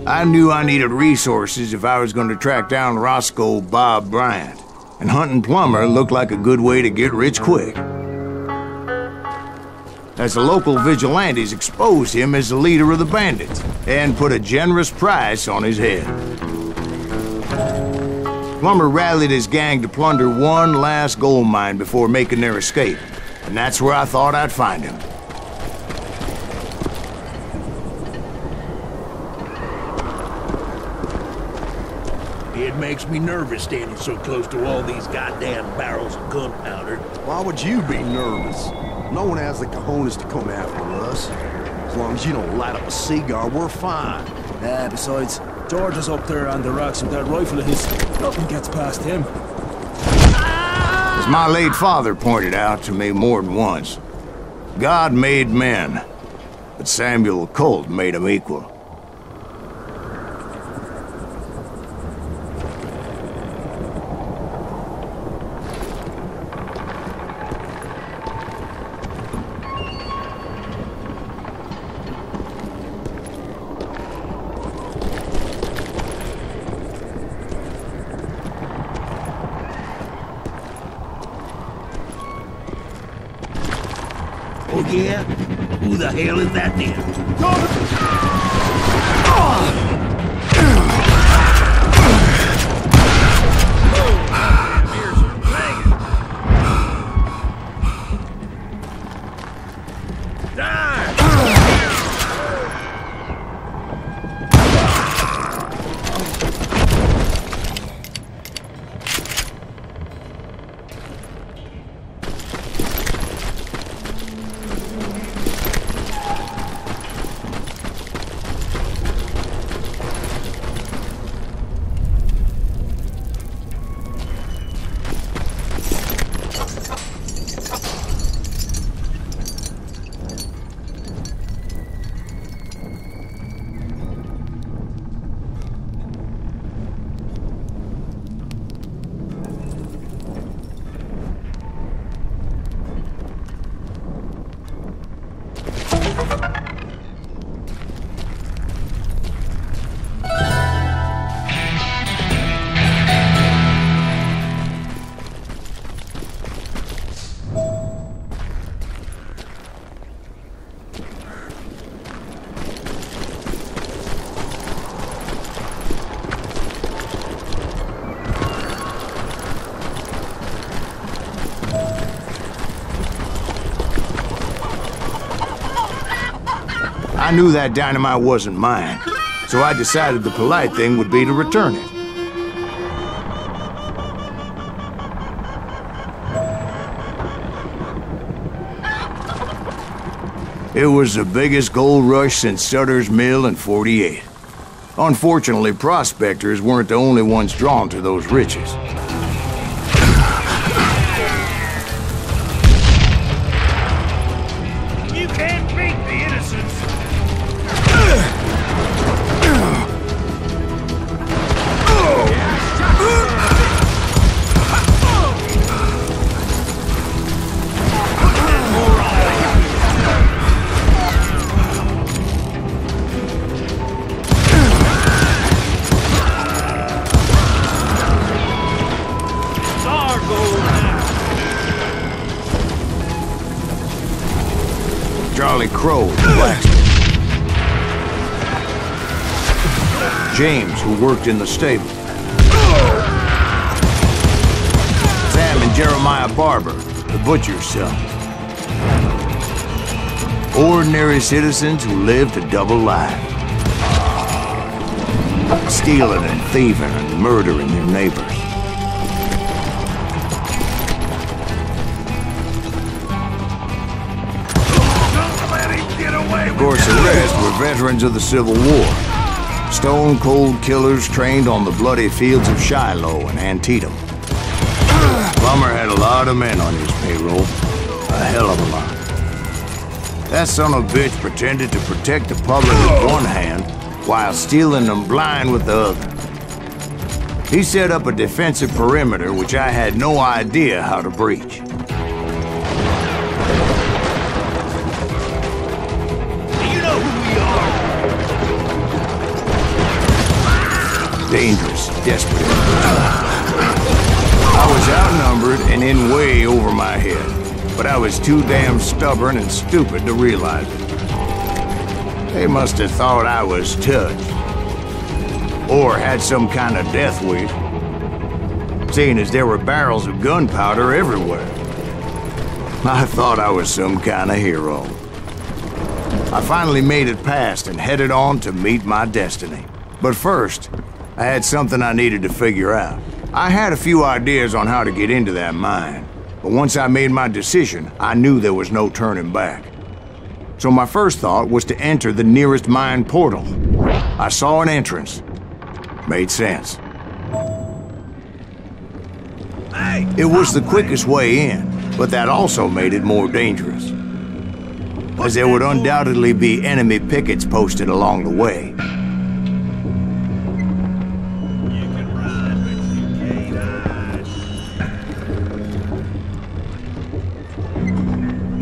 I knew I needed resources if I was going to track down Roscoe Bob Bryant, and hunting Plummer looked like a good way to get rich quick. As the local vigilantes exposed him as the leader of the bandits, and put a generous price on his head. Plummer rallied his gang to plunder one last gold mine before making their escape, and that's where I thought I'd find him. It makes me nervous standing so close to all these goddamn barrels of gunpowder. Why would you be nervous? No one has the cojones to come after us. As long as you don't light up a cigar, we're fine. Besides, George is up there on the rocks with that rifle of his. Nothing gets past him. As my late father pointed out to me more than once, God made men, but Samuel Colt made them equal. Oh yeah? Who the hell is that then? I knew that dynamite wasn't mine, so I decided the polite thing would be to return it. It was the biggest gold rush since Sutter's Mill in '48. Unfortunately, prospectors weren't the only ones drawn to those riches. You can't beat the innocents! Charlie Crow, the blacksmith. James, who worked in the stable. Sam and Jeremiah Barber, the butcher's son. Ordinary citizens who lived a double life. Stealing and thieving and murdering their neighbors. Of course, the rest were veterans of the Civil War. Stone-cold killers trained on the bloody fields of Shiloh and Antietam. Plummer had a lot of men on his payroll. A hell of a lot. That son of a bitch pretended to protect the public with one hand while stealing them blind with the other. He set up a defensive perimeter which I had no idea how to breach. dangerous, desperate. I was outnumbered and in way over my head, but I was too damn stubborn and stupid to realize it. They must have thought I was touched, or had some kind of death wish, seeing as there were barrels of gunpowder everywhere. I thought I was some kind of hero. I finally made it past and headed on to meet my destiny. But first, I had something I needed to figure out. I had a few ideas on how to get into that mine, but once I made my decision, I knew there was no turning back. So my first thought was to enter the nearest mine portal. I saw an entrance. Made sense. It was the quickest way in, but that also made it more dangerous, as there would undoubtedly be enemy pickets posted along the way.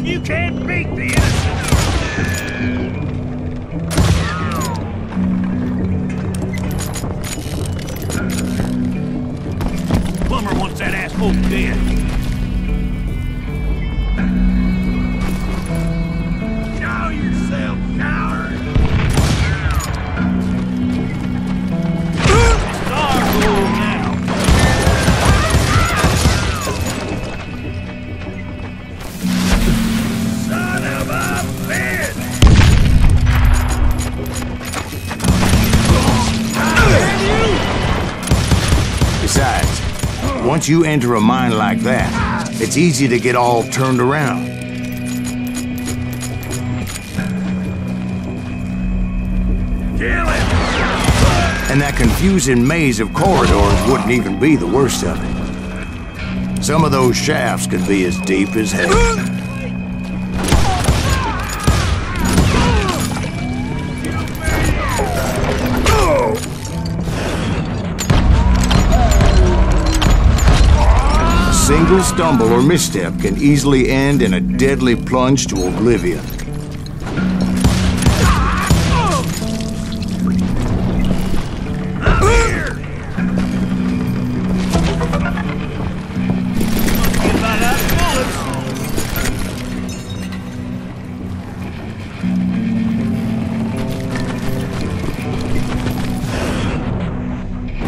You can't beat the innocent. Plumber wants that asshole dead. Show yourself, coward! Star rule now. Son of a bitch! Besides, once you enter a mine like that, it's easy to get all turned around. Kill him! And that confusing maze of corridors wouldn't even be the worst of it. Some of those shafts could be as deep as hell. A single stumble or misstep can easily end in a deadly plunge to oblivion.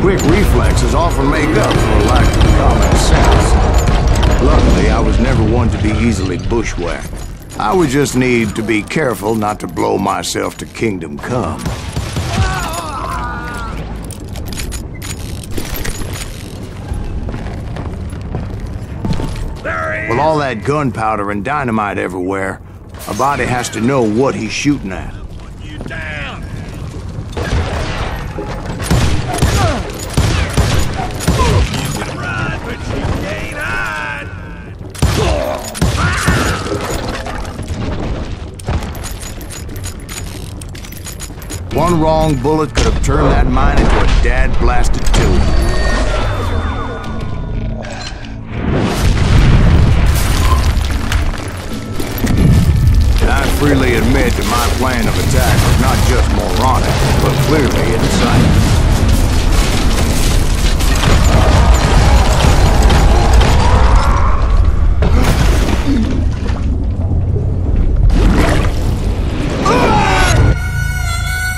Quick reflexes often make up for lack of common sense. Luckily, I was never one to be easily bushwhacked. I would just need to be careful not to blow myself to kingdom come. With all that gunpowder and dynamite everywhere, a body has to know what he's shooting at. You down! You can run, but you can't hide! One wrong bullet could have turned that mine into a dad-blasted tube. I freely admit that my plan of attack was not just moronic, but clearly insane.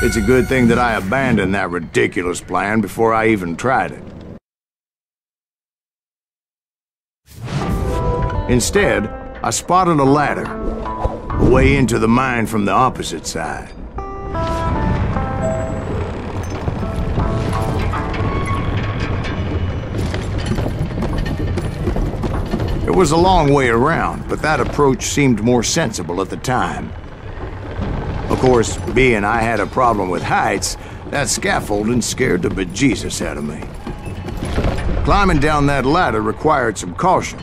It's a good thing that I abandoned that ridiculous plan before I even tried it. Instead, I spotted a ladder, a way into the mine from the opposite side. It was a long way around, but that approach seemed more sensible at the time. Of course, being I had a problem with heights, that scaffolding scared the bejesus out of me. Climbing down that ladder required some caution,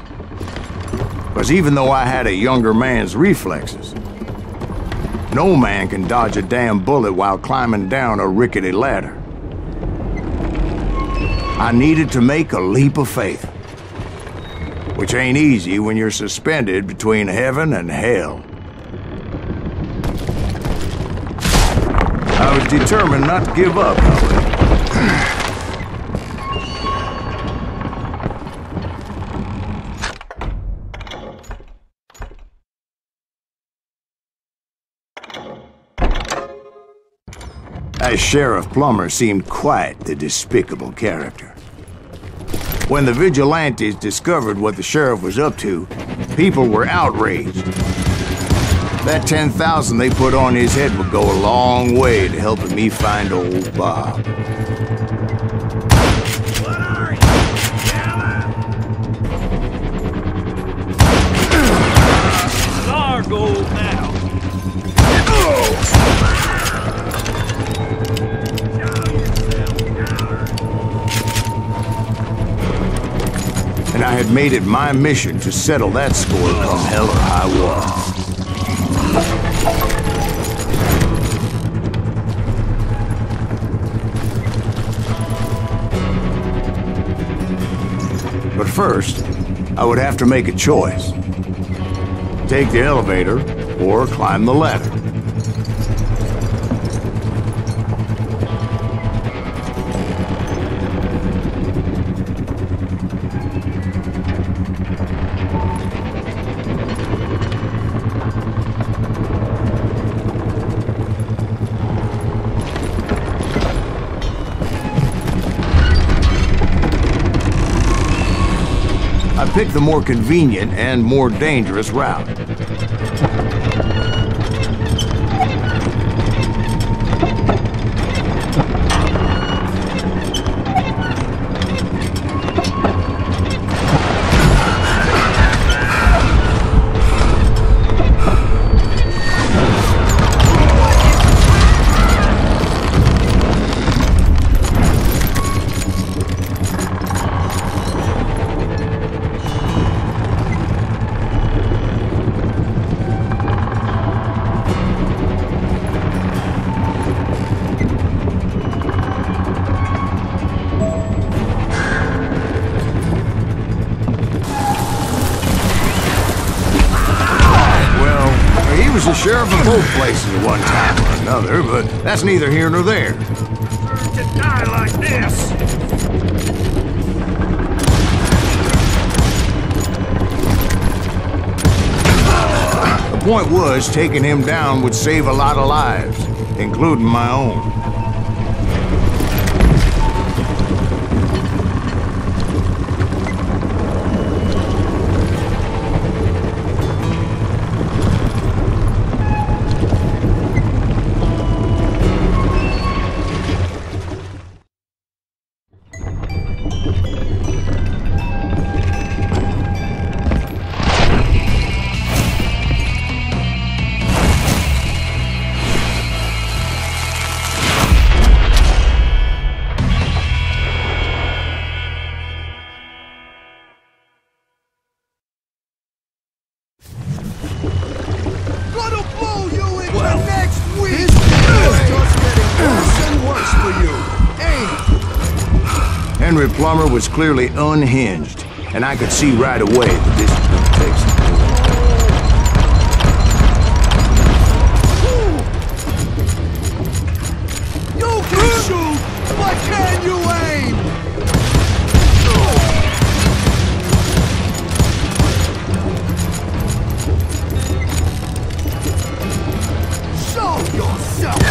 because even though I had a younger man's reflexes, no man can dodge a damn bullet while climbing down a rickety ladder. I needed to make a leap of faith, which ain't easy when you're suspended between heaven and hell. I was determined not to give up, however. as Sheriff Plummer seemed quite the despicable character. When the vigilantes discovered what the sheriff was up to, people were outraged. That 10,000 they put on his head would go a long way to helping me find old Bob. What are you, Yellow? It's our goal now. And I had made it my mission to settle that score come hell or high water. But first, I would have to make a choice. Take the elevator or climb the ladder. I picked the more convenient and more dangerous route. He was the sheriff of both places at one time or another, but that's neither here nor there. To die like this! The point was, taking him down would save a lot of lives, including my own. Henry Plummer was clearly unhinged, and I could see right away that this was going to take some doing. You can shoot, but can you aim? Show yourself!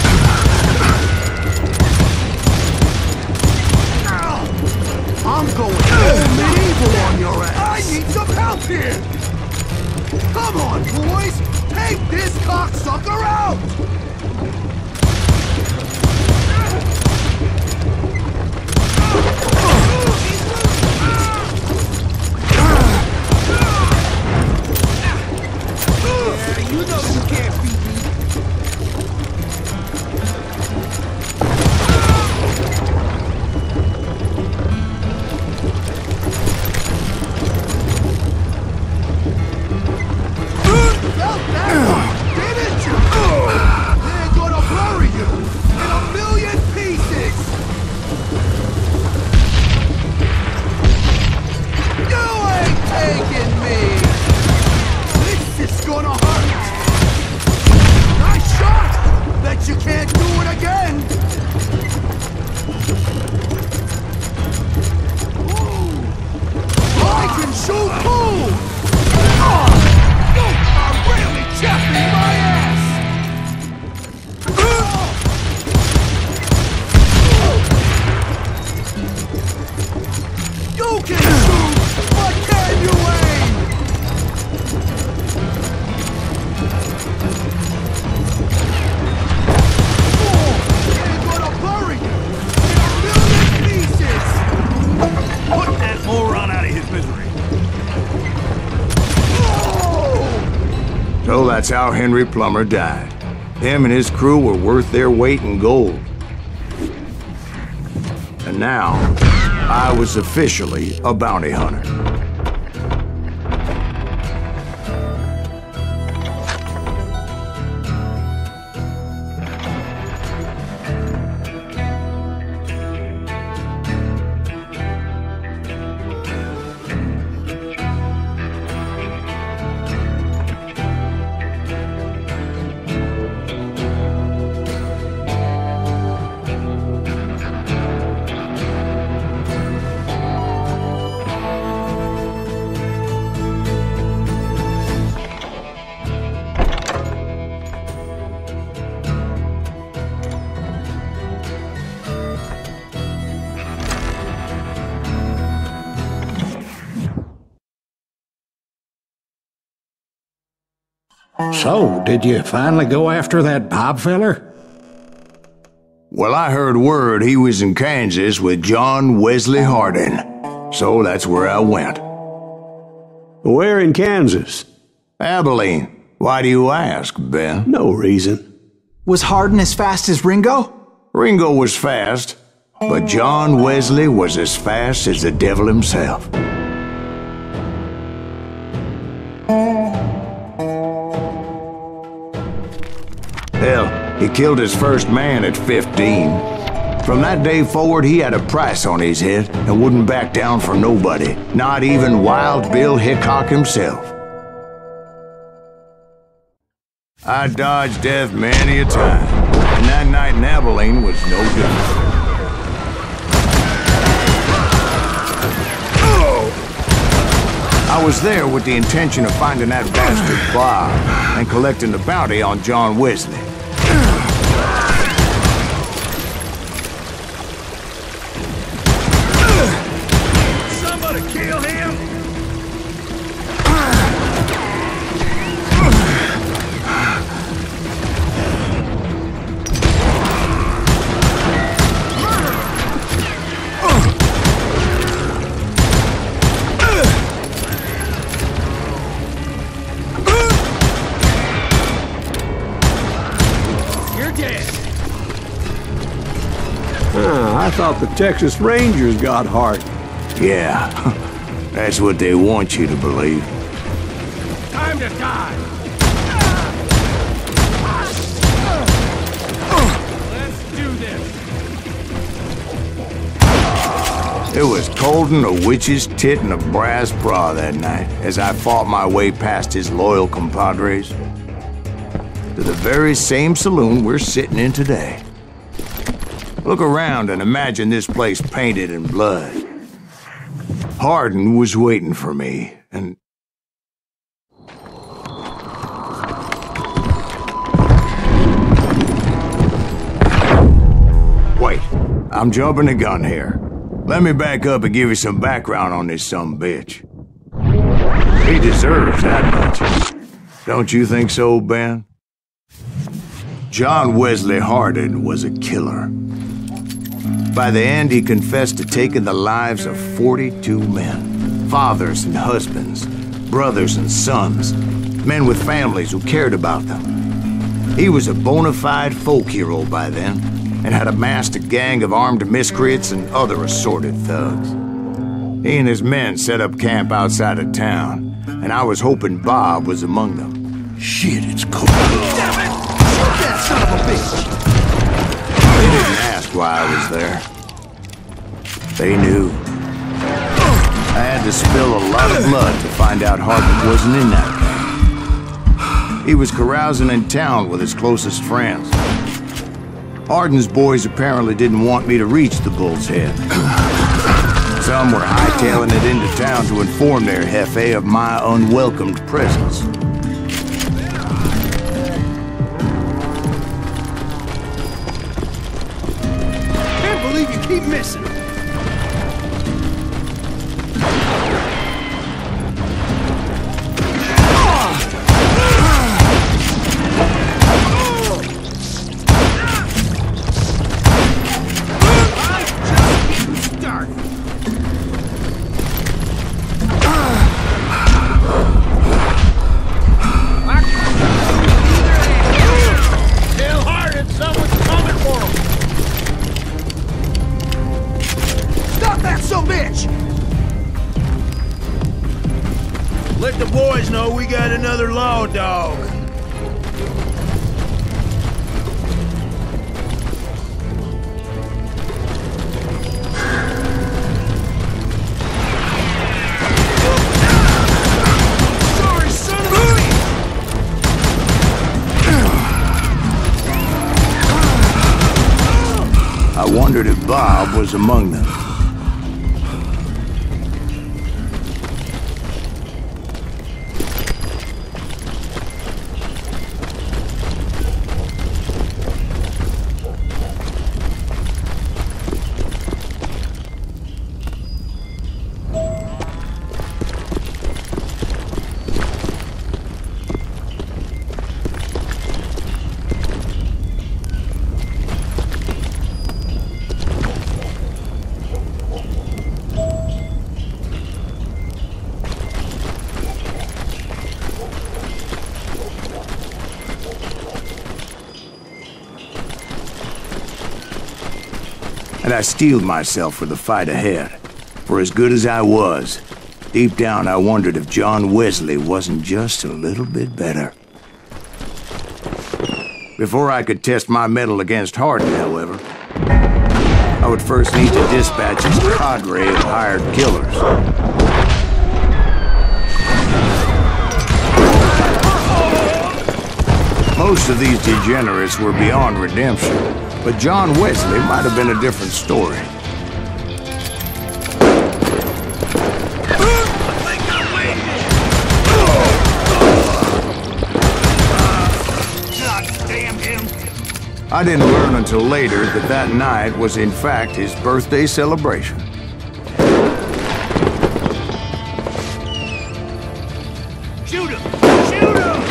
I'm going medieval on your ass! I need some help here! Come on, boys! Take this cocksucker out! That's how Henry Plummer died. Him and his crew were worth their weight in gold. And now, I was officially a bounty hunter. So, did you finally go after that Bob feller? Well, I heard word he was in Kansas with John Wesley Hardin, so that's where I went. Where in Kansas? Abilene. Why do you ask, Ben? No reason. Was Hardin as fast as Ringo? Ringo was fast, but John Wesley was as fast as the devil himself. Hell, he killed his first man at 15. From that day forward, he had a price on his head and wouldn't back down for nobody, not even Wild Bill Hickok himself. I dodged death many a time, and that night in Abilene was no different. I was there with the intention of finding that bastard Bob and collecting the bounty on John Wesley. Somebody kill him! I thought the Texas Rangers got Hart. Yeah, that's what they want you to believe. Time to die! Let's do this! It was cold and a witch's tit and a brass bra that night as I fought my way past his loyal compadres to the very same saloon we're sitting in today. Look around and imagine this place painted in blood. Hardin was waiting for me, and... Wait, I'm jumping the gun here. Let me back up and give you some background on this sumbitch. He deserves that much. Don't you think so, Ben? John Wesley Hardin was a killer. By the end, he confessed to taking the lives of 42 men. Fathers and husbands, brothers and sons, men with families who cared about them. He was a bona fide folk hero by then, and had amassed a gang of armed miscreants and other assorted thugs. He and his men set up camp outside of town, and I was hoping Bob was among them. Shit, it's cold. Damn it! Shoot that son of a bitch! They didn't ask why I was there. They knew. I had to spill a lot of blood to find out Hardin wasn't in that gang. He was carousing in town with his closest friends. Hardin's boys apparently didn't want me to reach the Bull's Head. Some were hightailing it into town to inform their jefe of my unwelcomed presence. Can't believe you keep missing. we got another law dog. Sorry, son of a... I wondered if Bob was among them. And I steeled myself for the fight ahead. For as good as I was, deep down I wondered if John Wesley wasn't just a little bit better. Before I could test my mettle against Hardin, however, I would first need to dispatch his cadre of hired killers. Most of these degenerates were beyond redemption, but John Wesley might have been a different story. God damn him! I didn't learn until later that that night was in fact his birthday celebration. Shoot him! Shoot him!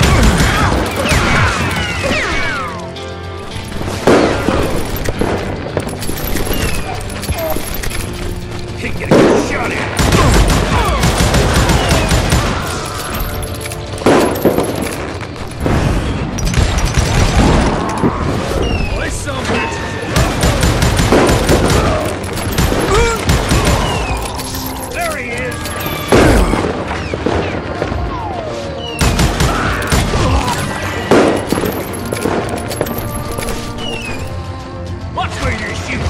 Can't get a good shot at it. There he is! Watch where you're shooting.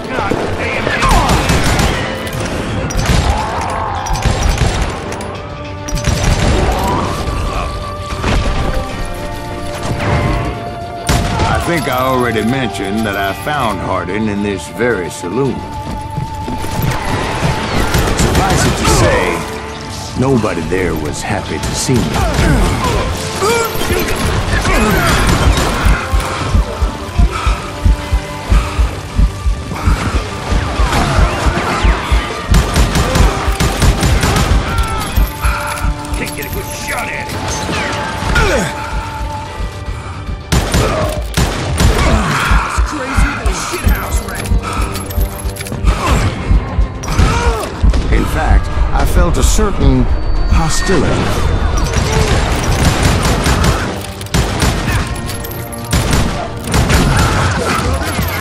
God damn it. I think I already mentioned that I found Hardin in this very saloon. Suffice it to say, nobody there was happy to see me. Can't get a good shot at it. It's crazy than a shithouse rat! In fact, I felt a certain hostility.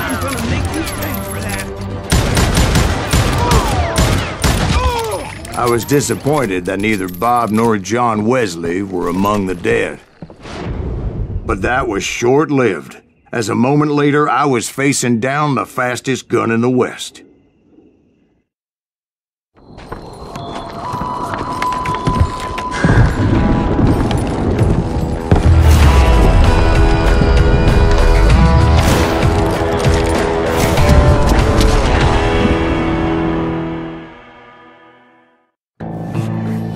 I'm gonna make you pay for that! I was disappointed that neither Bob nor John Wesley were among the dead. But that was short-lived, as a moment later I was facing down the fastest gun in the West.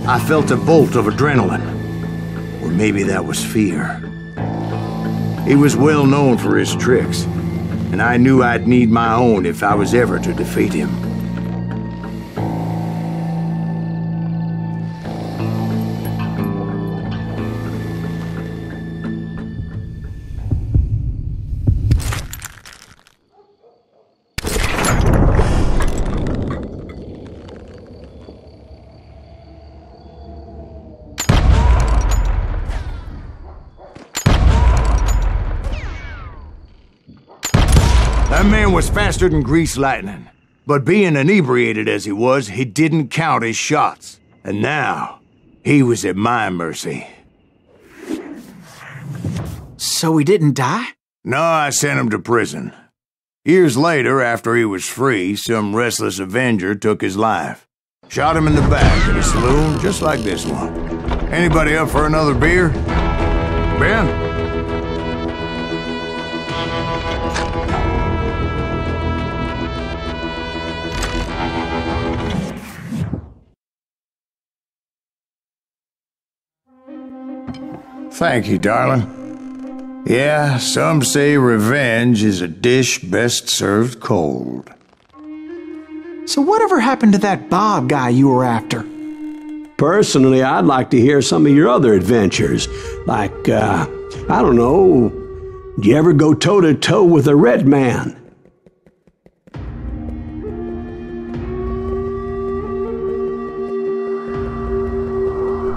I felt a bolt of adrenaline, or maybe that was fear. He was well known for his tricks, and I knew I'd need my own if I was ever to defeat him. That man was faster than greased lightning. But being inebriated as he was, he didn't count his shots. And now, he was at my mercy. So he didn't die? No, I sent him to prison. Years later, after he was free, some restless Avenger took his life. Shot him in the back at a saloon just like this one. Anybody up for another beer? Ben? Thank you, darling. Yeah, some say revenge is a dish best served cold. So whatever happened to that Bob guy you were after? Personally, I'd like to hear some of your other adventures. Like, I don't know, did you ever go toe-to-toe with a red man?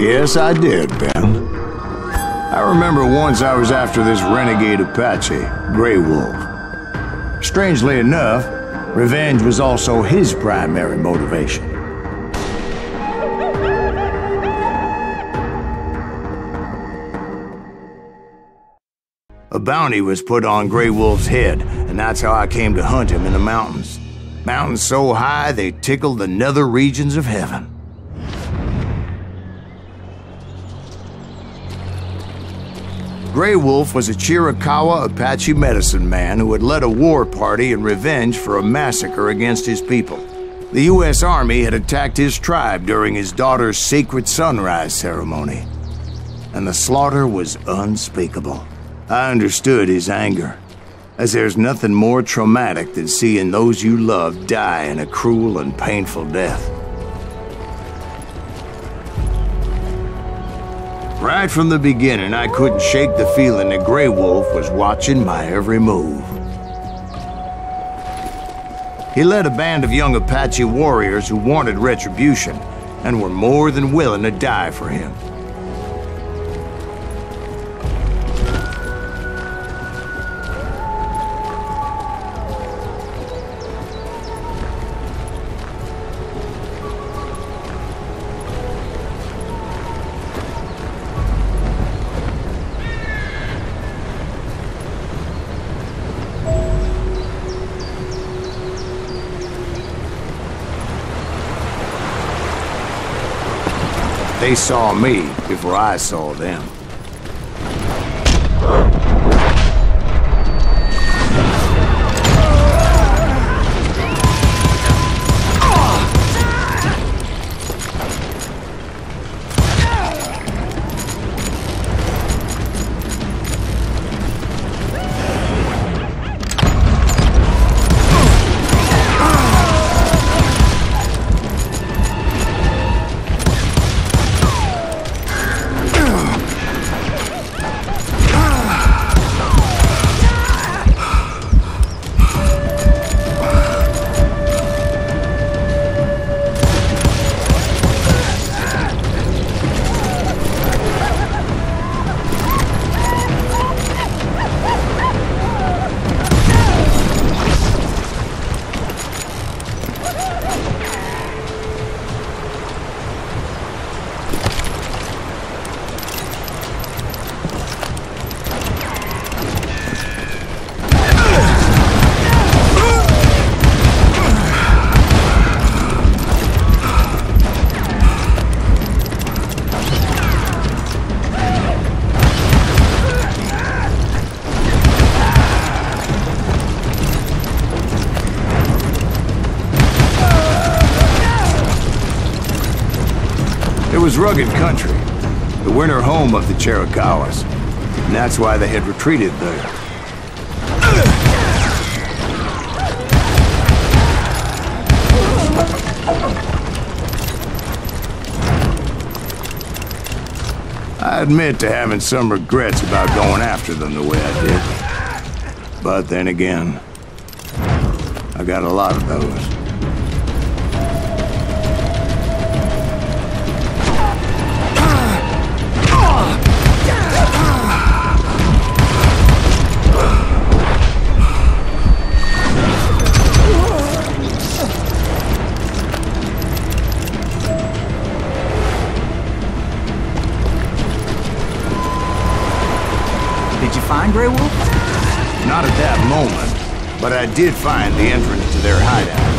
Yes, I did, Ben. I remember once I was after this renegade Apache, Grey Wolf. Strangely enough, revenge was also his primary motivation. A bounty was put on Grey Wolf's head, and that's how I came to hunt him in the mountains. Mountains so high they tickled the nether regions of heaven. Grey Wolf was a Chiricahua Apache medicine man who had led a war party in revenge for a massacre against his people. The U.S. Army had attacked his tribe during his daughter's sacred sunrise ceremony, and the slaughter was unspeakable. I understood his anger, as there's nothing more traumatic than seeing those you love die in a cruel and painful death. Right from the beginning, I couldn't shake the feeling that Grey Wolf was watching my every move. He led a band of young Apache warriors who wanted retribution and were more than willing to die for him. They saw me before I saw them. It was rugged country, the winter home of the Chiricahuas, and that's why they had retreated there. I admit to having some regrets about going after them the way I did. But then again, I got a lot of those. Did you find Grey Wolf? Not at that moment, but I did find the entrance to their hideout.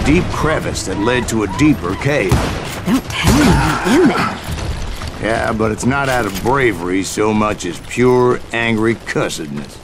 Deep crevice that led to a deeper cave. Don't tell me you're in there. Yeah, but it's not out of bravery so much as pure, angry cussedness.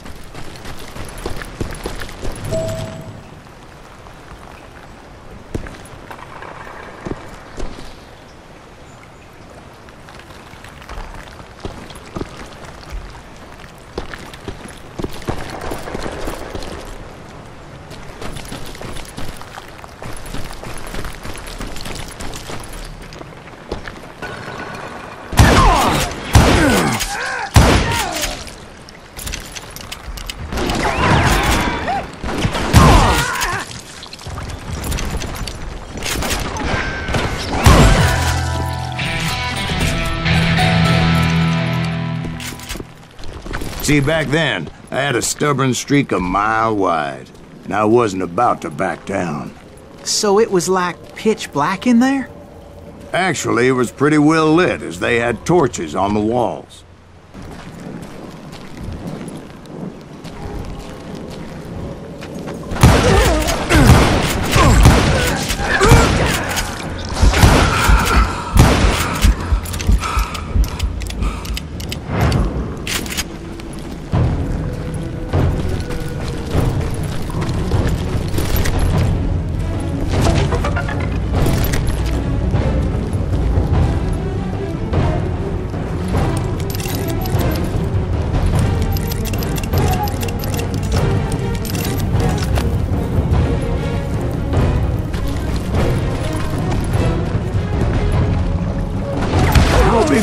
See, back then, I had a stubborn streak a mile wide, and I wasn't about to back down. So it was like pitch black in there? Actually, it was pretty well lit, as they had torches on the walls.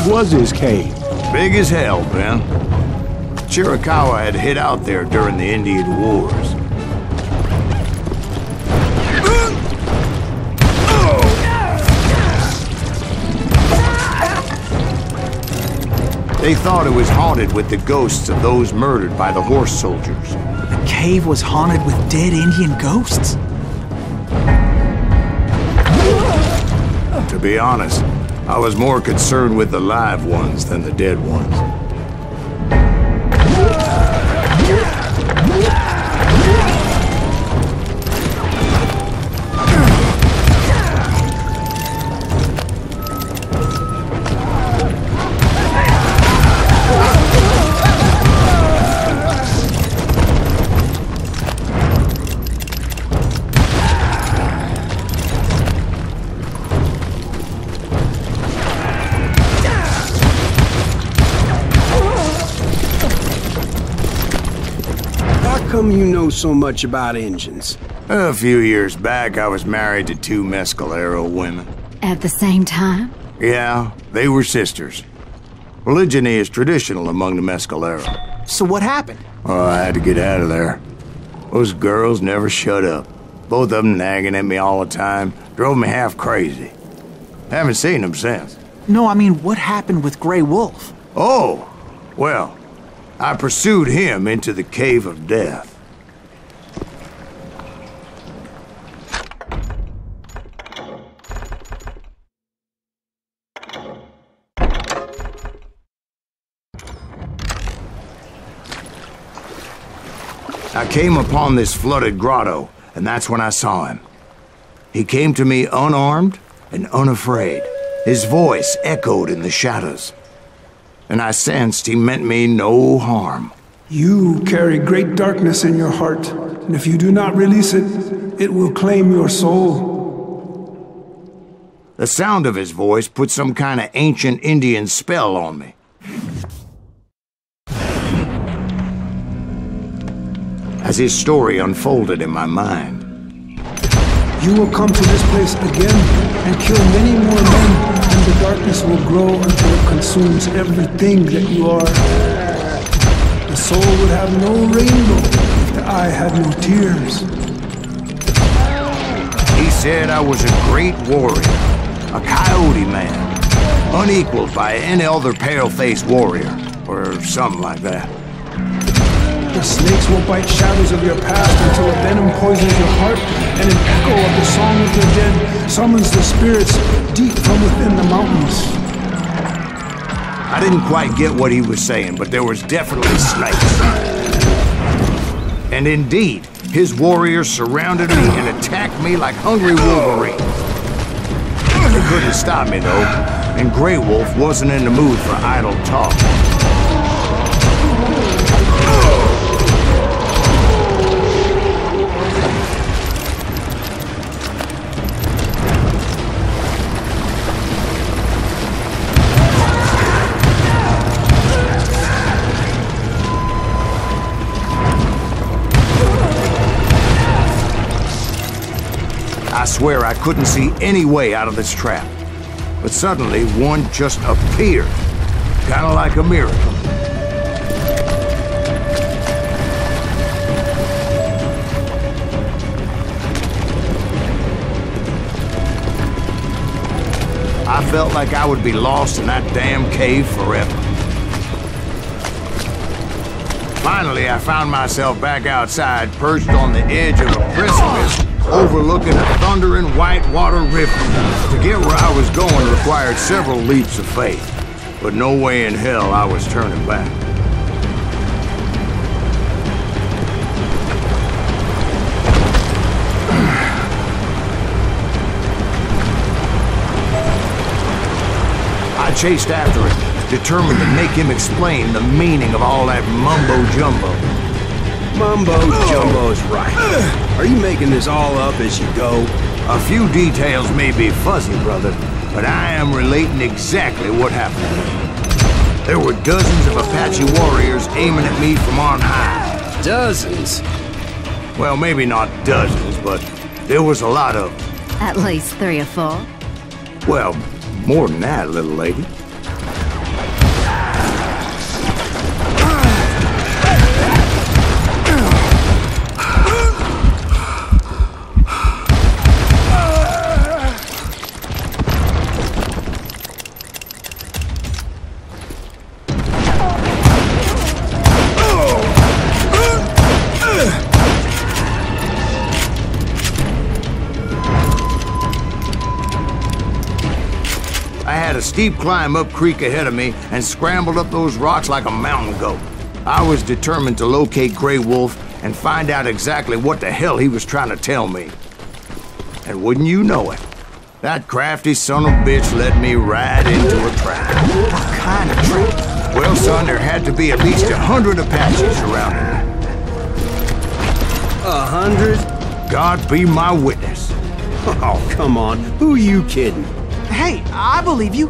Was his cave? Big as hell, Ben. Chiricahua had hid out there during the Indian Wars. They thought it was haunted with the ghosts of those murdered by the horse soldiers. The cave was haunted with dead Indian ghosts? To be honest, I was more concerned with the live ones than the dead ones. How come you know so much about engines? A few years back, I was married to 2 Mescalero women. At the same time? Yeah, they were sisters. Polygyny is traditional among the Mescalero. So what happened? Oh, I had to get out of there. Those girls never shut up. Both of them nagging at me all the time. Drove me half crazy. Haven't seen them since. No, I mean, what happened with Grey Wolf? Oh, well, I pursued him into the Cave of Death. I came upon this flooded grotto, and that's when I saw him. He came to me unarmed and unafraid. His voice echoed in the shadows, and I sensed he meant me no harm. You carry great darkness in your heart, and if you do not release it, it will claim your soul. The sound of his voice put some kind of ancient Indian spell on me. As his story unfolded in my mind. You will come to this place again and kill many more men, and the darkness will grow until it consumes everything that you are. The soul would have no rainbow if the eye had no tears. He said I was a great warrior, a coyote man, unequaled by any other pale-faced warrior, or something like that. The snakes will bite shadows of your past until a venom poisons your heart, and an echo of the song of the dead summons the spirits deep from within the mountains. I didn't quite get what he was saying, but there was definitely snakes. And indeed, his warriors surrounded me and attacked me like hungry Wolverine. They couldn't stop me, though, and Grey Wolf wasn't in the mood for idle talk. I swear I couldn't see any way out of this trap. But suddenly, one just appeared. Kinda like a miracle. I felt like I would be lost in that damn cave forever. Finally, I found myself back outside, perched on the edge of a precipice, overlooking a thundering whitewater river. To get where I was going required several leaps of faith, but no way in hell I was turning back. I chased after him, determined to make him explain the meaning of all that mumbo-jumbo. Mumbo-jumbo's right. Are you making this all up as you go? A few details may be fuzzy, brother, but I am relating exactly what happened to me. There were dozens of Apache warriors aiming at me from on high. Dozens? Well, maybe not dozens, but there was a lot of them. At least 3 or 4. Well, more than that, little lady. I had a steep climb up creek ahead of me and scrambled up those rocks like a mountain goat. I was determined to locate Grey Wolf and find out exactly what the hell he was trying to tell me. And wouldn't you know it, that crafty son of a bitch led me right into a trap. What kind of trap? Well, son, there had to be at least 100 Apaches surrounding me. 100? God be my witness. Oh, come on. Who you kidding? Hey, I believe you.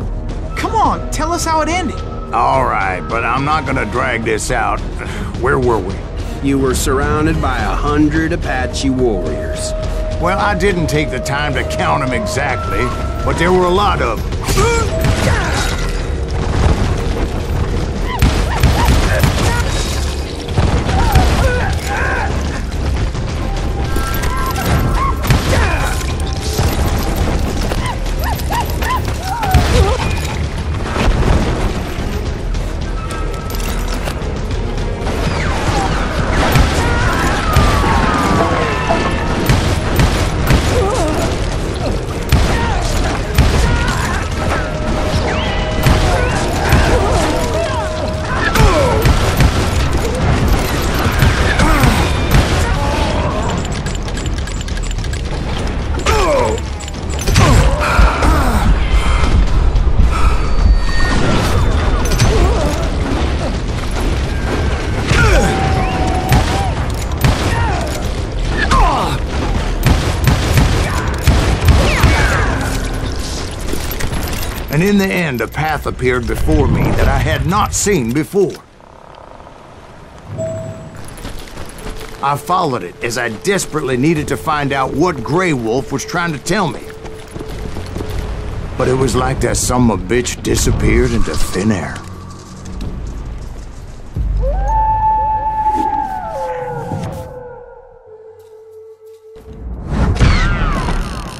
Come on, tell us how it ended. All right, but I'm not gonna drag this out. Where were we? You were surrounded by 100 Apache warriors. Well, I didn't take the time to count them exactly, but there were a lot of them. And in the end, a path appeared before me that I had not seen before. I followed it as I desperately needed to find out what Grey Wolf was trying to tell me. But it was like that son of a bitch disappeared into thin air.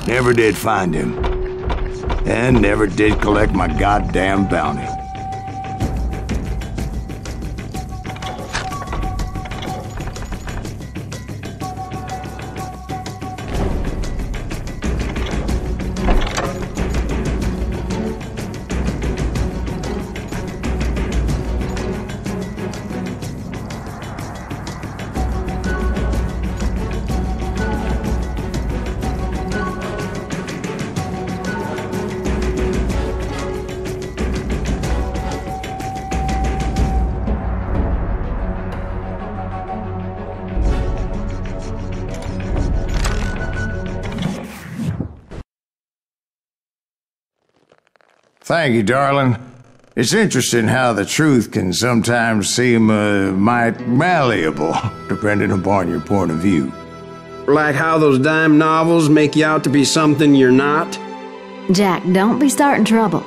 Never did find him. and never did collect my goddamn bounty. Thank you, darling. It's interesting how the truth can sometimes seem might malleable, depending upon your point of view. Like how those dime novels make you out to be something you're not? Jack, don't be starting trouble.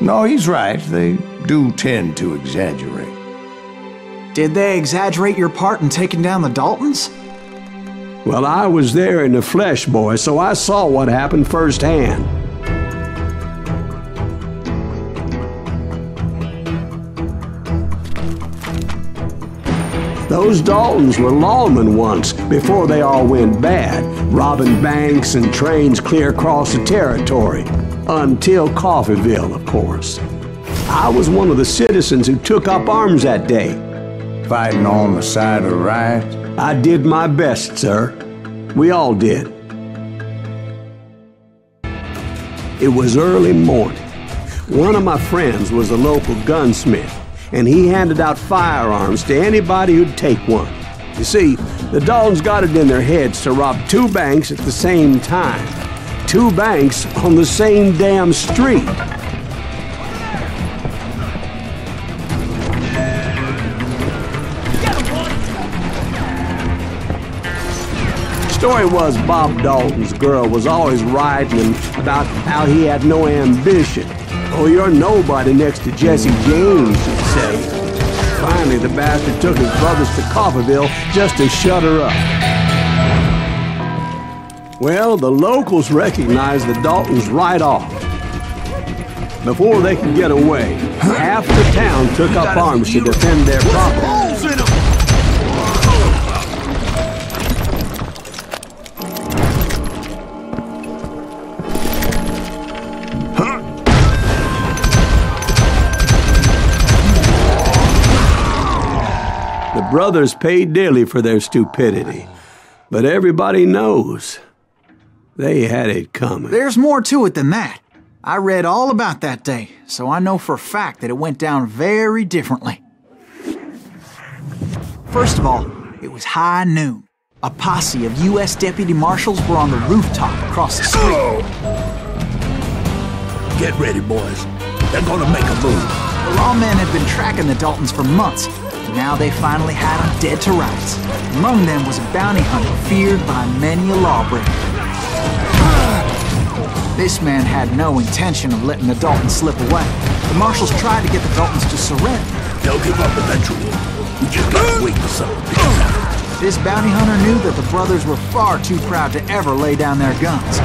No, he's right. They do tend to exaggerate. Did they exaggerate your part in taking down the Daltons? Well, I was there in the flesh, boy, so I saw what happened firsthand. Those Daltons were lawmen once, before they all went bad, robbing banks and trains clear across the territory. Until Coffeeville, of course. I was one of the citizens who took up arms that day. Fighting on the side of the right? I did my best, sir. We all did. It was early morning. One of my friends was a local gunsmith, and he handed out firearms to anybody who'd take one. You see, the Daltons got it in their heads to rob 2 banks at the same time. 2 banks on the same damn street. Story was Bob Dalton's girl was always riding him about how he had no ambition. Oh, you're nobody next to Jesse James, she'd say. Finally, the bastard took his brothers to Coffeeville just to shut her up. Well, the locals recognized the Daltons right off. Before they could get away, half the town took up arms to defend their property. The brothers paid dearly for their stupidity, but everybody knows they had it coming. There's more to it than that. I read all about that day, so I know for a fact that it went down very differently. First of all, it was high noon. A posse of U.S. deputy marshals were on the rooftop across the street. Get ready, boys. They're gonna make a move. The lawmen had been tracking the Daltons for months, and now they finally had them dead to rights. Among them was a bounty hunter feared by many a lawbreaker. This man had no intention of letting the Daltons slip away. The marshals tried to get the Daltons to surrender. They'll give up eventually. We just gotta wait for something to happen. This bounty hunter knew that the brothers were far too proud to ever lay down their guns.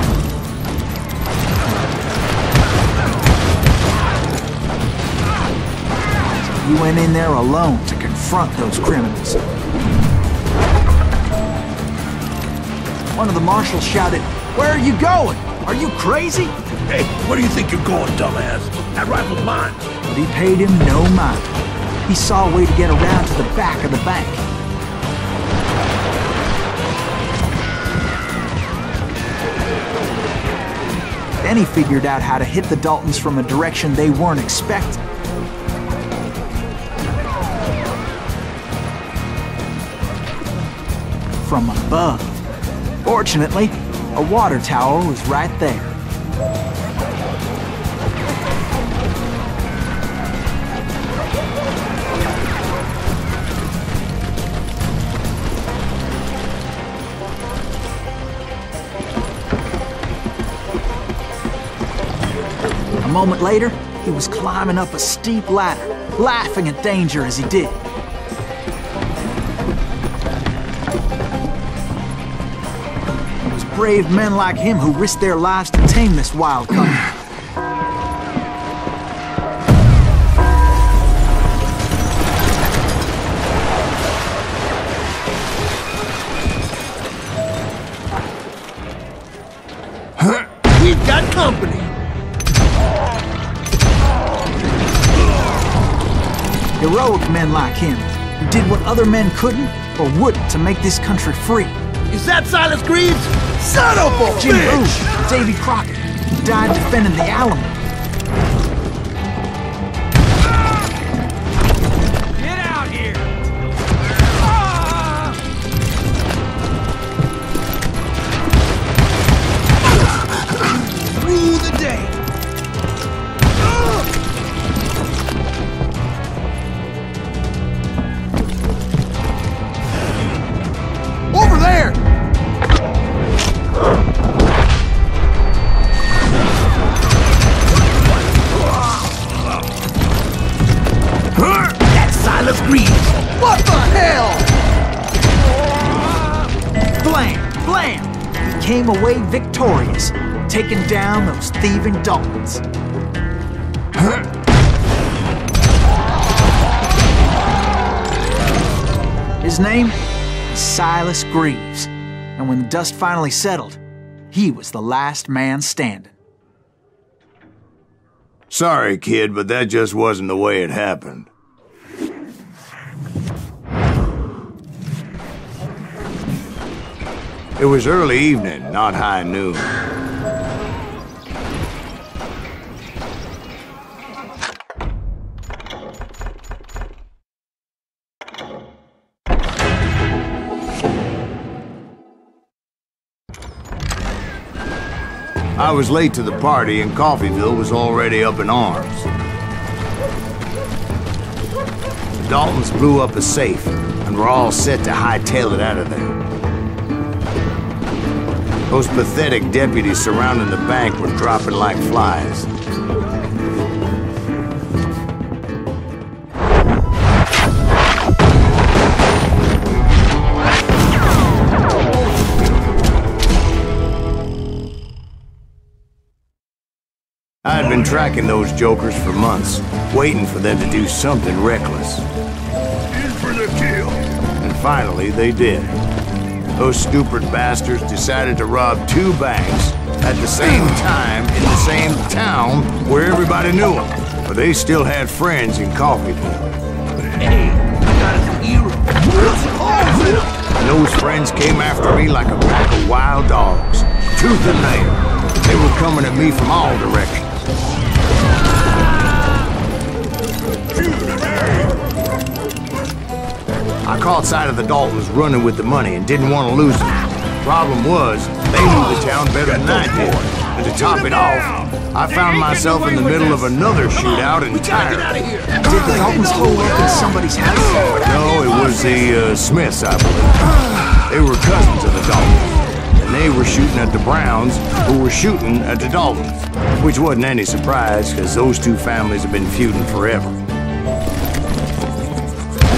So he went in there alone to confront those criminals. One of the marshals shouted, "Where are you going? Are you crazy?" Hey, where do you think you're going, dumbass? That rifle's mine. But he paid him no mind. He saw a way to get around to the back of the bank. Then he figured out how to hit the Daltons from a direction they weren't expecting. From above. Fortunately, a water tower was right there. A moment later, he was climbing up a steep ladder, laughing at danger as he did. brave men like him who risked their lives to tame this wild country. We've got company. Heroic men like him, who did what other men couldn't or wouldn't to make this country free. Is that Silas Greaves? Son of a Jimmy bitch! Boo, Davy Crockett, who died defending the Alamo. Get out here! Rule the day! Over there! That's Silas Greaves! What the hell? Blam! Blam! He came away victorious, taking down those thieving Daltons. His name was Silas Greaves, and when the dust finally settled, he was the last man standing. Sorry, kid, but that just wasn't the way it happened. It was early evening, not high noon. I was late to the party and Coffeyville was already up in arms. The Daltons blew up a safe and were all set to hightail it out of there. Those pathetic deputies surrounding the bank were dropping like flies. I had been tracking those jokers for months, waiting for them to do something reckless. In for the kill! And finally, they did. Those stupid bastards decided to rob two banks at the same time in the same town where everybody knew them. But they still had friends in Coffeyville. Hey, I got us a hero. And those friends came after me like a pack of wild dogs, tooth and nail. They were coming at me from all directions. I caught sight of the Daltons running with the money and didn't want to lose them. Problem was, they knew the town better than I did. And to top it off, I found myself in the middle of another shootout entirely. Did the Daltons hold up in somebody's house? No, it was the Smiths, I believe. They were cousins of the Daltons. And they were shooting at the Browns, who were shooting at the Daltons. Which wasn't any surprise, because those two families have been feuding forever.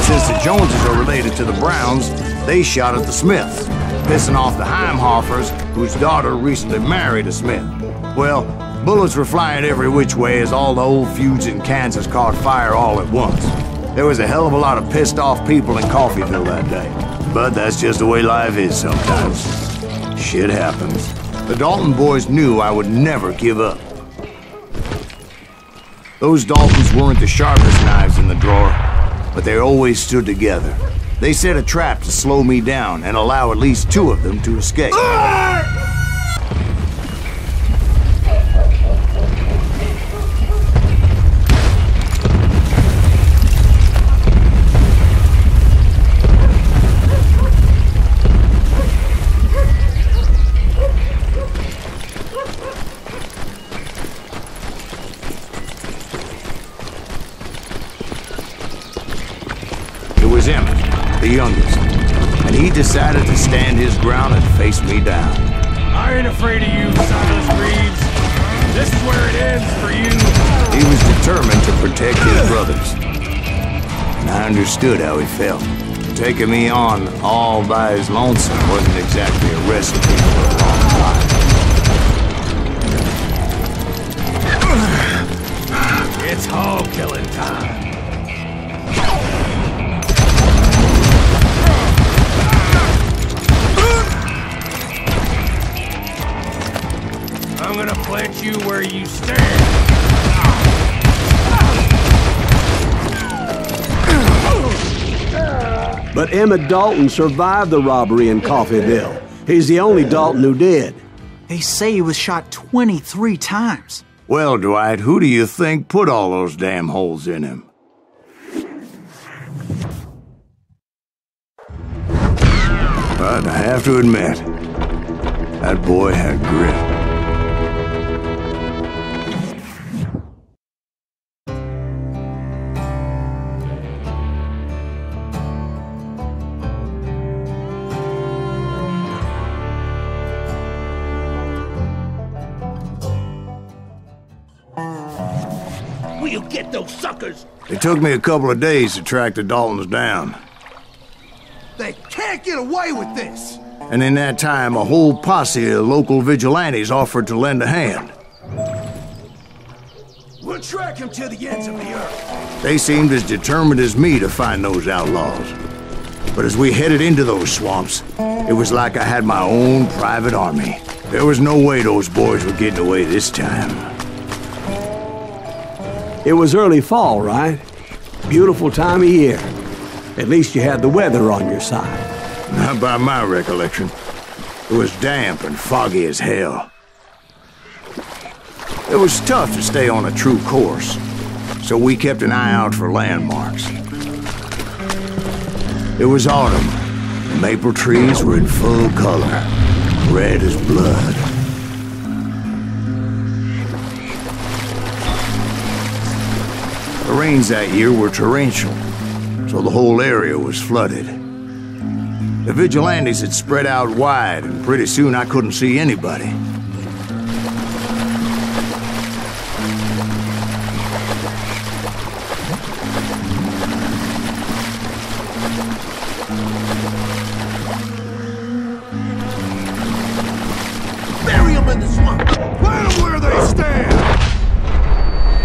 Since the Joneses are related to the Browns, they shot at the Smiths, pissing off the Heimhoffers, whose daughter recently married a Smith. Well, bullets were flying every which way as all the old feuds in Kansas caught fire all at once. There was a hell of a lot of pissed off people in Coffeyville that day. But that's just the way life is sometimes. Shit happens. The Dalton boys knew I would never give up. Those Daltons weren't the sharpest knives in the drawer, but they always stood together. They set a trap to slow me down and allow at least two of them to escape. It was Emmett, the youngest, and he decided to stand his ground and face me down. I ain't afraid of you, Silas Greaves. This is where it ends for you. He was determined to protect his brothers, and I understood how he felt. Taking me on all by his lonesome wasn't exactly a recipe for a long gonna plant you where you stand. But Emmett Dalton survived the robbery in Coffeyville. He's the only Dalton who did. They say he was shot 23 times. Well, Dwight, who do you think put all those damn holes in him? But I have to admit, that boy had grit. We'll get those suckers! It took me a couple of days to track the Daltons down. They can't get away with this! And in that time, a whole posse of local vigilantes offered to lend a hand. We'll track him to the ends of the earth. They seemed as determined as me to find those outlaws. But as we headed into those swamps, it was like I had my own private army. There was no way those boys were getting away this time. It was early fall, right? Beautiful time of year. At least you had the weather on your side. Not by my recollection. It was damp and foggy as hell. It was tough to stay on a true course, so we kept an eye out for landmarks. It was autumn. The maple trees were in full color, red as blood. The rains that year were torrential, so the whole area was flooded. The vigilantes had spread out wide, and pretty soon I couldn't see anybody. Bury them in the swamp! Plant them where they stand!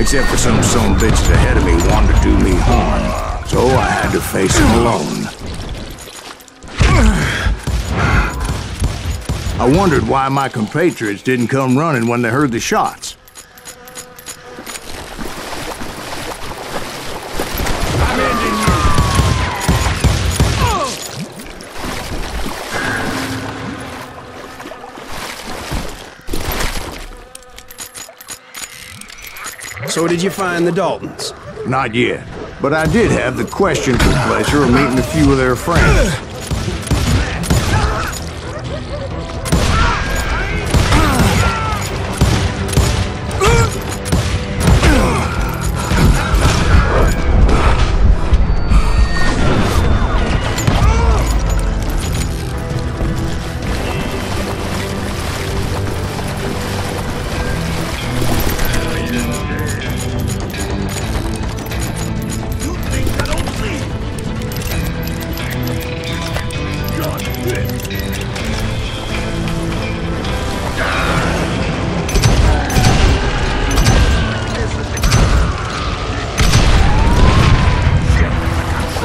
Except for some bitches ahead of me wanted to do me harm, so I had to face them alone. I wondered why my compatriots didn't come running when they heard the shots. I'm ending you. So did you find the Daltons? Not yet, but I did have the questionable pleasure of meeting a few of their friends.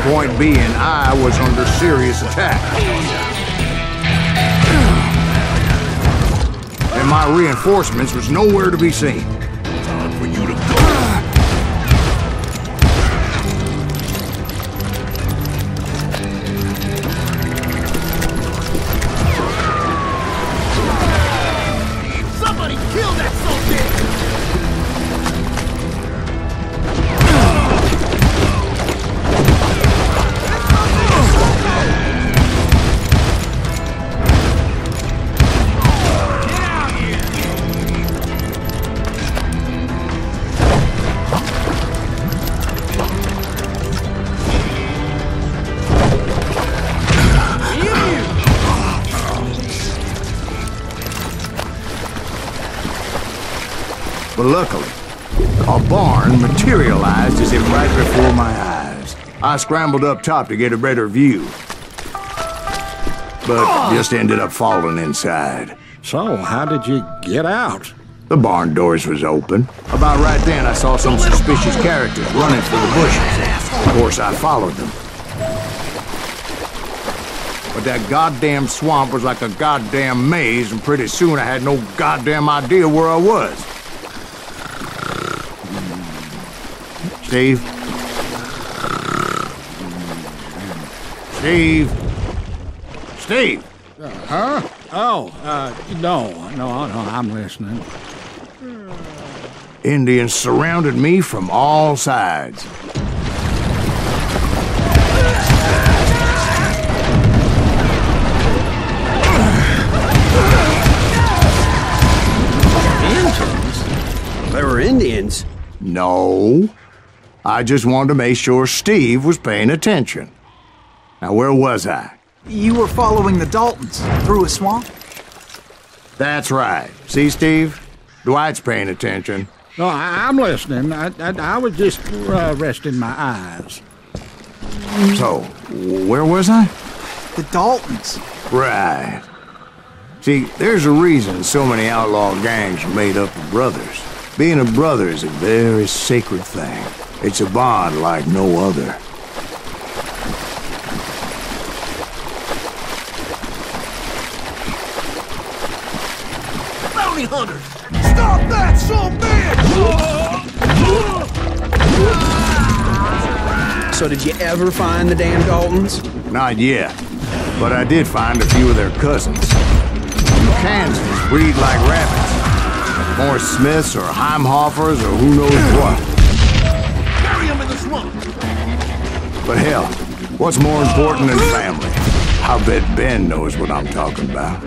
Point being, I was under serious attack. And my reinforcements was nowhere to be seen. Time for you to go. Somebody kill that son-bitch! But luckily, a barn materialized as if right before my eyes. I scrambled up top to get a better view, but just ended up falling inside. So, how did you get out? The barn doors was open. About right then, I saw some suspicious characters running for the bushes. Of course, I followed them. But that goddamn swamp was like a goddamn maze, and pretty soon I had no goddamn idea where I was. Steve? Steve? Steve! Huh? Oh, no, I'm listening. Indians surrounded me from all sides. Indians? They were Indians? No. I just wanted to make sure Steve was paying attention. Now, where was I? You were following the Daltons through a swamp? That's right. See, Steve? Dwight's paying attention. No, I'm listening. I was just resting my eyes. So, where was I? The Daltons. Right. See, there's a reason so many outlaw gangs are made up of brothers. Being a brother is a very sacred thing. It's a bond like no other. Bounty hunters! Stop that, some man! So did you ever find the damn Daltons? Not yet, but I did find a few of their cousins. In Kansas, breed like rabbits. More Smiths or Heimhoffers or who knows what. Bury them in the swamp! But hell, what's more important than family? I bet Ben knows what I'm talking about.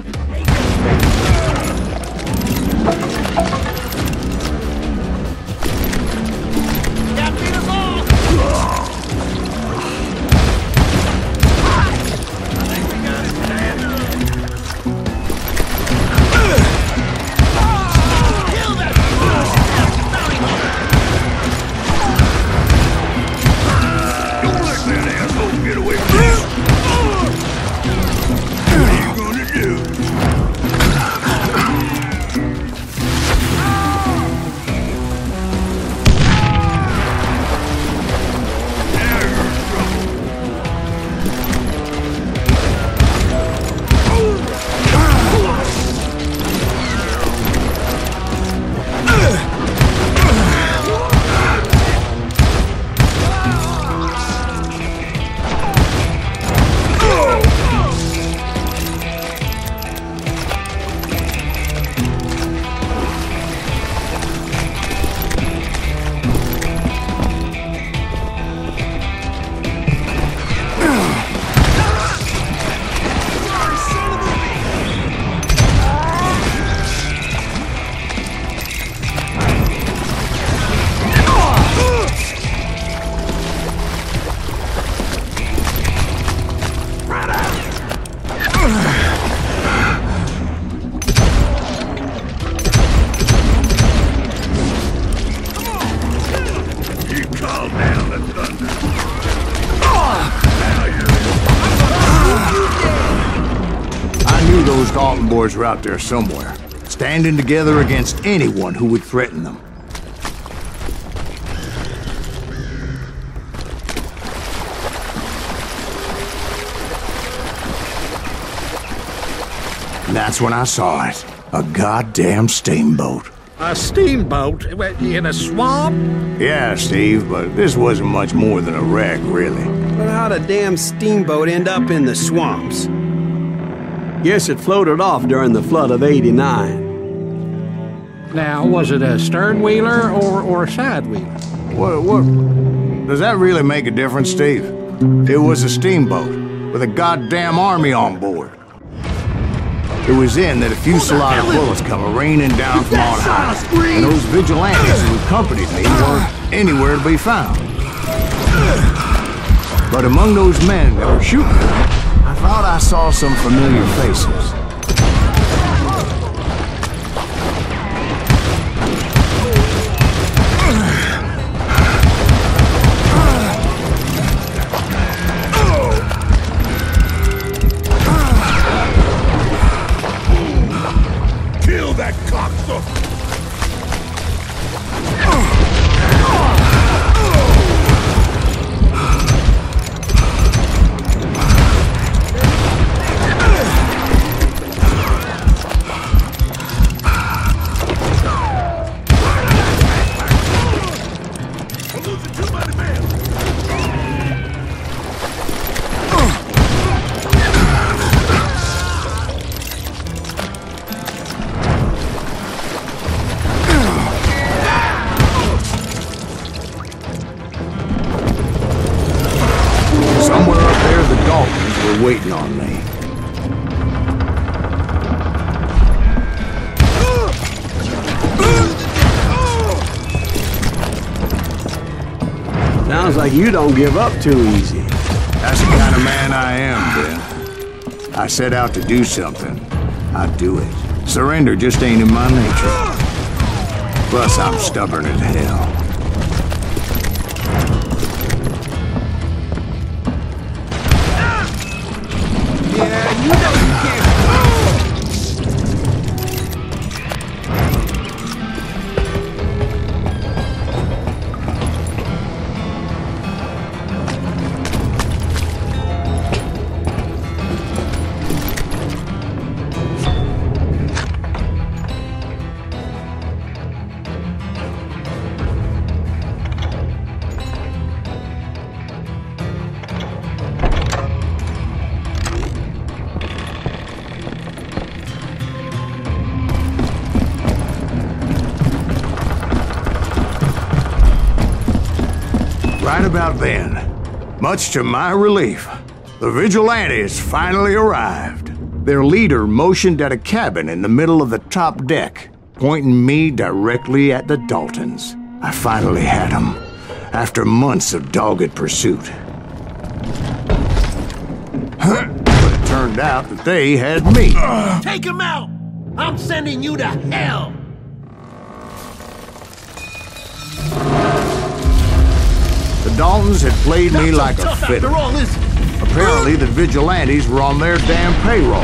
Those Dalton boys were out there somewhere, standing together against anyone who would threaten them. And that's when I saw it. A goddamn steamboat. A steamboat? In a swamp? Yeah, Steve, but this wasn't much more than a wreck, really. But how'd a damn steamboat end up in the swamps? Guess it floated off during the flood of '89. Now, was it a stern-wheeler or a side-wheeler? What? Does that really make a difference, Steve? It was a steamboat with a goddamn army on board. It was then that a fusillade of bullets come raining down from on high, and those vigilantes who accompanied me weren't anywhere to be found. But among those men that were shooting, I thought I saw some familiar faces. Kill that cocksucker! like you don't give up too easy. That's the kind of man I am, Ben. I set out to do something. I do it. Surrender just ain't in my nature. Plus, I'm stubborn as hell. Yeah, you know you can't. Right about then, much to my relief, the vigilantes finally arrived. Their leader motioned at a cabin in the middle of the top deck, pointing me directly at the Daltons. I finally had them, after months of dogged pursuit. But it turned out that they had me. Take him out! I'm sending you to hell! The Daltons had played me like a fiddle. After all this. Apparently, the vigilantes were on their damn payroll.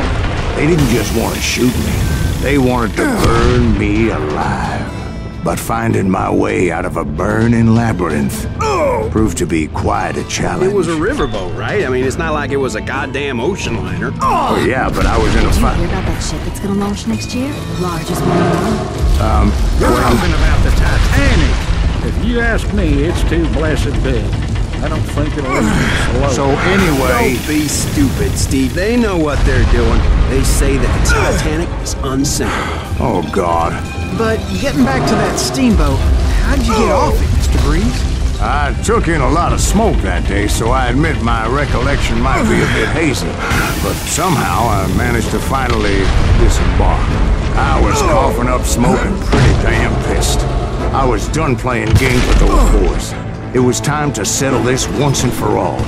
They didn't just want to shoot me. They wanted to burn me alive. But finding my way out of a burning labyrinth proved to be quite a challenge. It was a riverboat, right? I mean, it's not like it was a goddamn ocean liner. Oh, yeah, but I was in a Did you fight. hear about that ship that's gonna launch next year? Largest one in the world. You're talking about the Titanic. If you ask me, it's too blessed big. I don't think it'll even slow. So anyway, Don't be stupid, Steve. They know what they're doing. They say that the Titanic is unsinkable. oh God. But getting back to that steamboat, how'd you get off it, Mr. Breeze? I took in a lot of smoke that day, so I admit my recollection might be a bit hazy. But somehow I managed to finally disembark. I was coughing up smoke and pretty damn pissed. I was done playing games with those boys. It was time to settle this once and for all.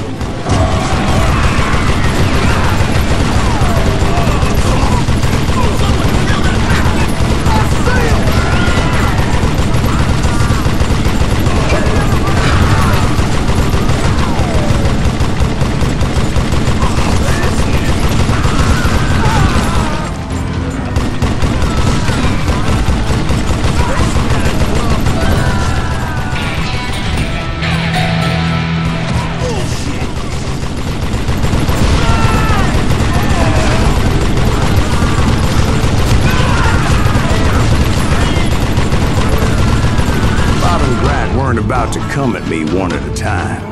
About to come at me one at a time.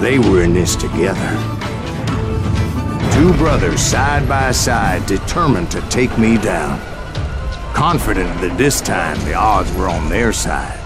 They were in this together. Two brothers side by side, determined to take me down. Confident that this time the odds were on their side.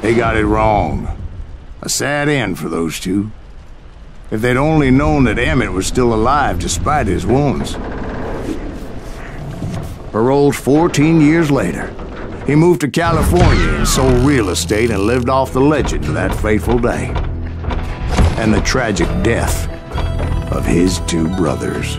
They got it wrong. A sad end for those two. If they'd only known that Emmett was still alive despite his wounds. Paroled 14 years later, he moved to California and sold real estate and lived off the legend of that fateful day. And the tragic death of his two brothers.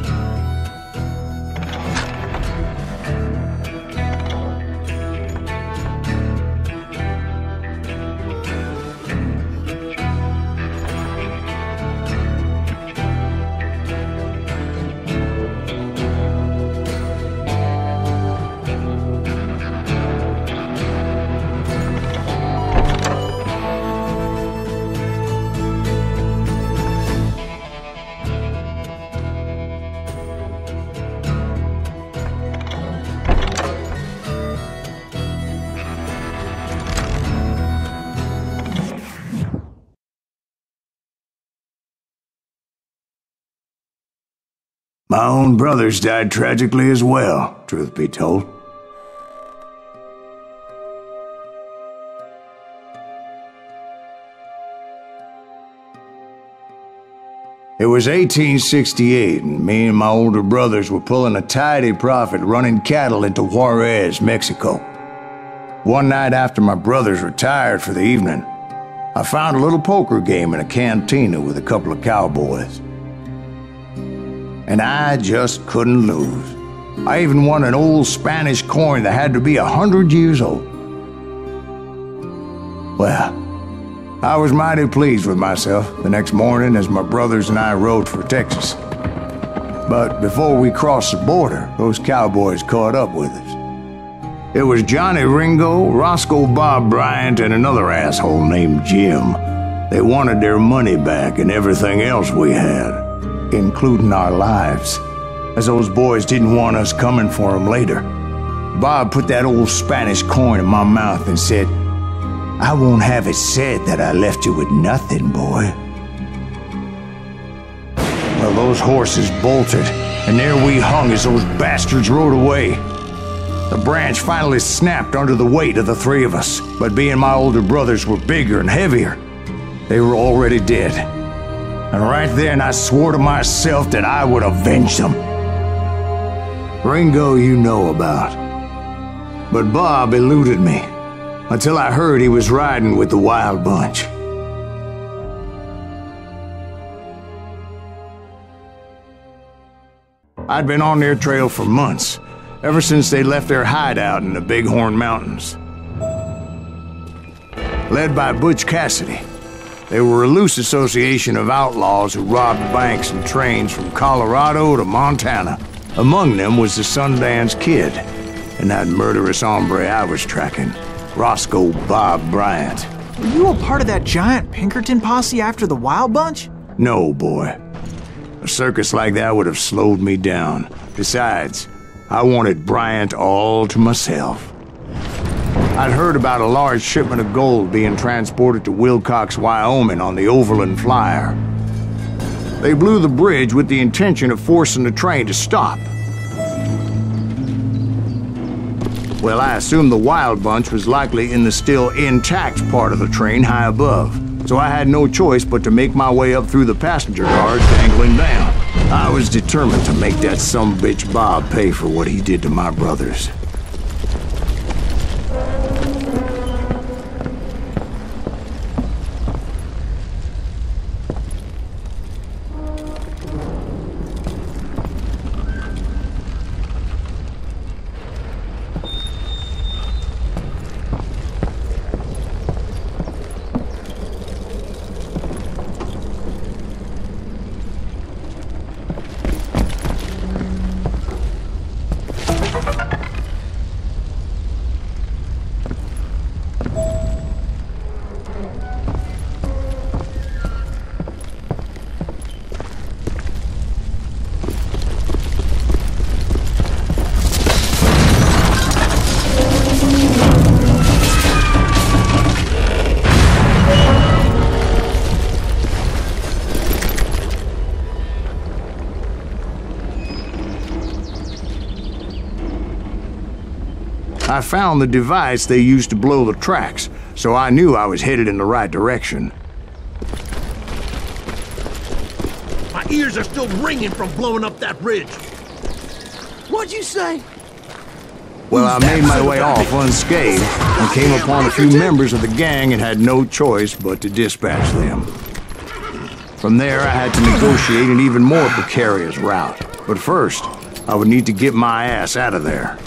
My own brothers died tragically as well, truth be told. It was 1868, and me and my older brothers were pulling a tidy profit running cattle into Juarez, Mexico. One night after my brothers retired for the evening, I found a little poker game in a cantina with a couple of cowboys. And I just couldn't lose. I even won an old Spanish coin that had to be 100 years old. Well, I was mighty pleased with myself the next morning as my brothers and I rode for Texas. But before we crossed the border, those cowboys caught up with us. It was Johnny Ringo, Roscoe Bob Bryant, and another asshole named Jim. They wanted their money back and everything else we had, including our lives, as those boys didn't want us coming for them later. Bob put that old Spanish coin in my mouth and said, "I won't have it said that I left you with nothing, boy." Well, those horses bolted, and there we hung as those bastards rode away. The branch finally snapped under the weight of the three of us, but being my older brothers were bigger and heavier, they were already dead. And right then I swore to myself that I would avenge them. Ringo you know about, but Bob eluded me until I heard he was riding with the Wild Bunch. I'd been on their trail for months, ever since they left their hideout in the Bighorn Mountains. Led by Butch Cassidy, they were a loose association of outlaws who robbed banks and trains from Colorado to Montana. Among them was the Sundance Kid, and that murderous hombre I was tracking, Roscoe Bob Bryant. Were you a part of that giant Pinkerton posse after the Wild Bunch? No, boy. A circus like that would have slowed me down. Besides, I wanted Bryant all to myself. I'd heard about a large shipment of gold being transported to Wilcox, Wyoming on the Overland Flyer. They blew the bridge with the intention of forcing the train to stop. Well, I assumed the Wild Bunch was likely in the still intact part of the train high above, so I had no choice but to make my way up through the passenger cars dangling down. I was determined to make that sumbitch Bob pay for what he did to my brothers. I found the device they used to blow the tracks, so I knew I was headed in the right direction. My ears are still ringing from blowing up that bridge. What'd you say? Well, I made my way off unscathed and came upon a few members of the gang and had no choice but to dispatch them. From there, I had to negotiate an even more precarious route. But first, I would need to get my ass out of there.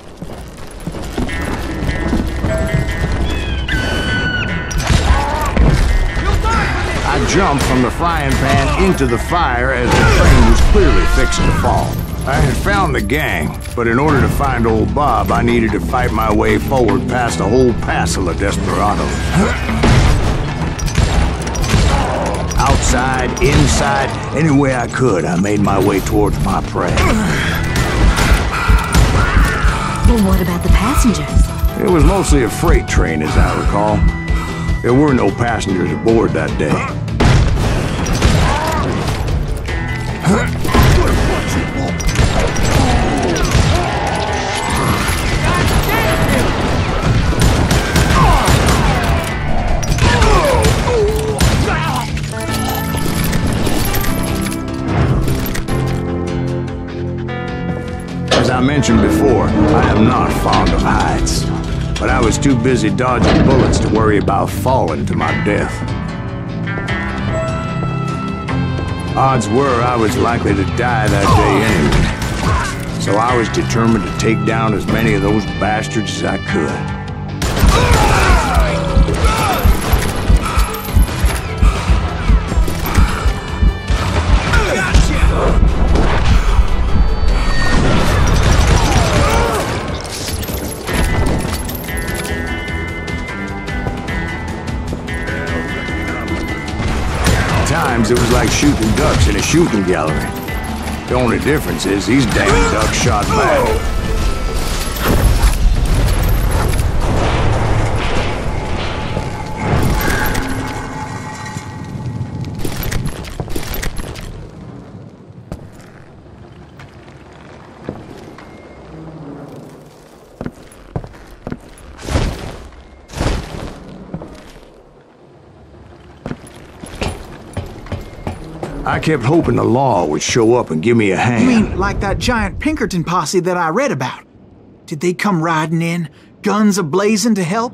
I jumped from the frying pan into the fire as the train was clearly fixing to fall. I had found the gang, but in order to find old Bob, I needed to fight my way forward past a whole passel of desperados. Outside, inside, any way I could, I made my way towards my prey. Well, what about the passengers? It was mostly a freight train, as I recall. There were no passengers aboard that day. I mentioned before, I am not fond of heights. But I was too busy dodging bullets to worry about falling to my death. Odds were I was likely to die that day anyway. So I was determined to take down as many of those bastards as I could. Times it was like shooting ducks in a shooting gallery. The only difference is these damn ducks shot back. I kept hoping the law would show up and give me a hand. You mean like that giant Pinkerton posse that I read about? Did they come riding in, guns a-blazing to help?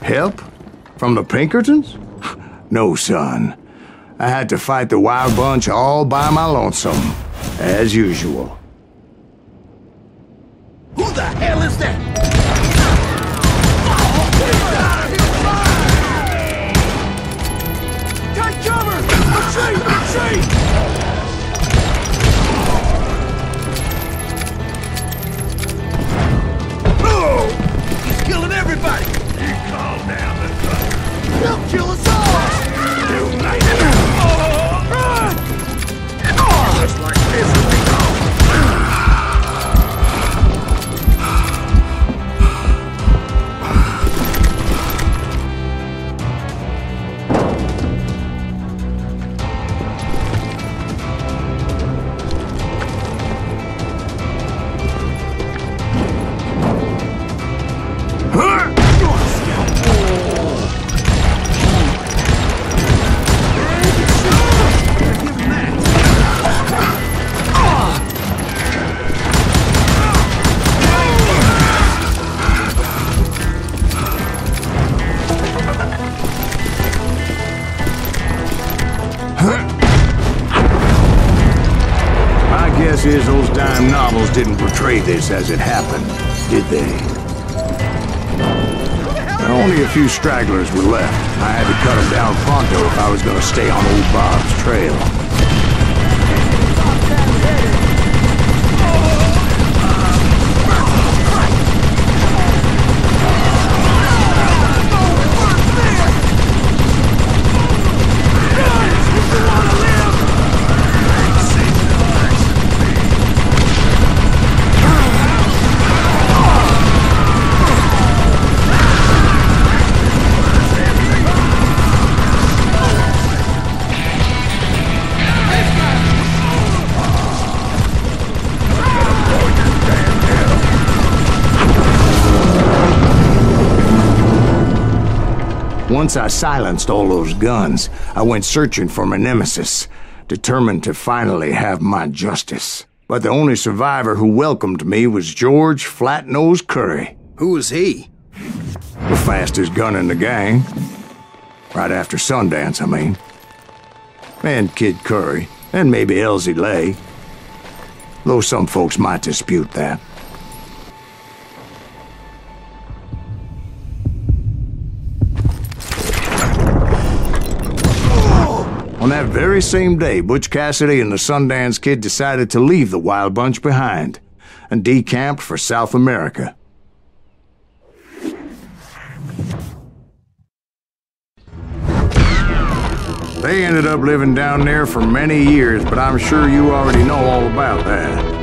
Help? From the Pinkertons? No, son. I had to fight the wild bunch all by my lonesome, as usual. Who the hell is that? Take cover! Retreat! Retreat! Oh! He's killing everybody! Calm down, They'll kill us all! Just like this we go. Guess is those dime novels didn't portray this as it happened, did they? Only a few stragglers were left. I had to cut them down pronto if I was going to stay on old Bob's trail. Once I silenced all those guns, I went searching for my nemesis, determined to finally have my justice. But the only survivor who welcomed me was George Flat-Nosed Curry. Who was he? The fastest gun in the gang. Right after Sundance, I mean. And Kid Curry, and maybe Elsie Lay. Though some folks might dispute that. On that very same day, Butch Cassidy and the Sundance Kid decided to leave the Wild Bunch behind and decamped for South America. They ended up living down there for many years, but I'm sure you already know all about that.